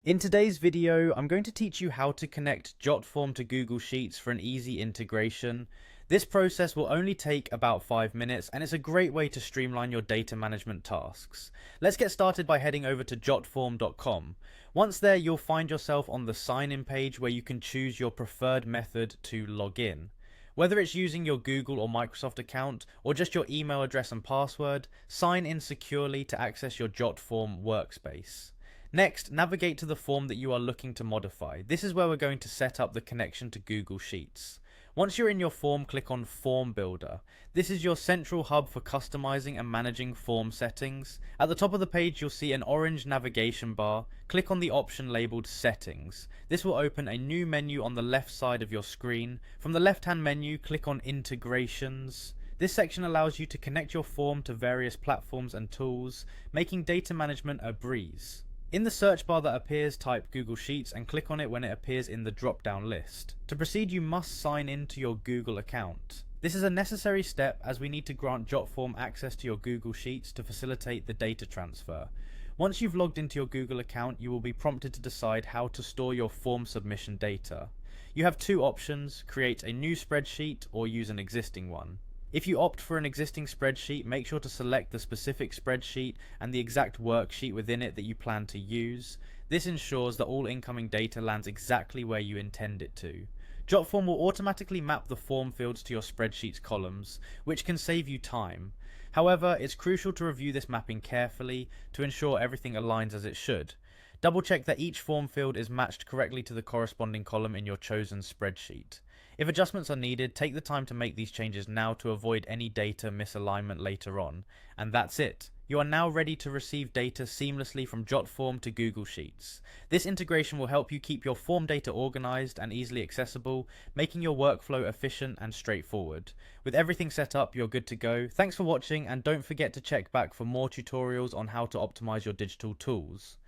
In today's video, I'm going to teach you how to connect Jotform to Google Sheets for an easy integration. This process will only take about 5 minutes and it's a great way to streamline your data management tasks. Let's get started by heading over to jotform.com. Once there, you'll find yourself on the sign in page where you can choose your preferred method to log in. Whether it's using your Google or Microsoft account or just your email address and password, sign in securely to access your Jotform workspace. Next, navigate to the form that you are looking to modify. This is where we're going to set up the connection to Google Sheets. Once you're in your form, click on Form Builder. This is your central hub for customizing and managing form settings. At the top of the page, you'll see an orange navigation bar. Click on the option labeled Settings. This will open a new menu on the left side of your screen. From the left-hand menu, click on Integrations. This section allows you to connect your form to various platforms and tools, making data management a breeze. In the search bar that appears, type Google Sheets and click on it when it appears in the drop-down list. To proceed, you must sign in to your Google account. This is a necessary step as we need to grant Jotform access to your Google Sheets to facilitate the data transfer. Once you've logged into your Google account, you will be prompted to decide how to store your form submission data. You have two options: create a new spreadsheet or use an existing one. If you opt for an existing spreadsheet, make sure to select the specific spreadsheet and the exact worksheet within it that you plan to use. This ensures that all incoming data lands exactly where you intend it to. Jotform will automatically map the form fields to your spreadsheet's columns, which can save you time. However, it's crucial to review this mapping carefully to ensure everything aligns as it should. Double check that each form field is matched correctly to the corresponding column in your chosen spreadsheet. If adjustments are needed, take the time to make these changes now to avoid any data misalignment later on. And that's it. You are now ready to receive data seamlessly from Jotform to Google Sheets. This integration will help you keep your form data organized and easily accessible, making your workflow efficient and straightforward. With everything set up, you're good to go. Thanks for watching, and don't forget to check back for more tutorials on how to optimize your digital tools.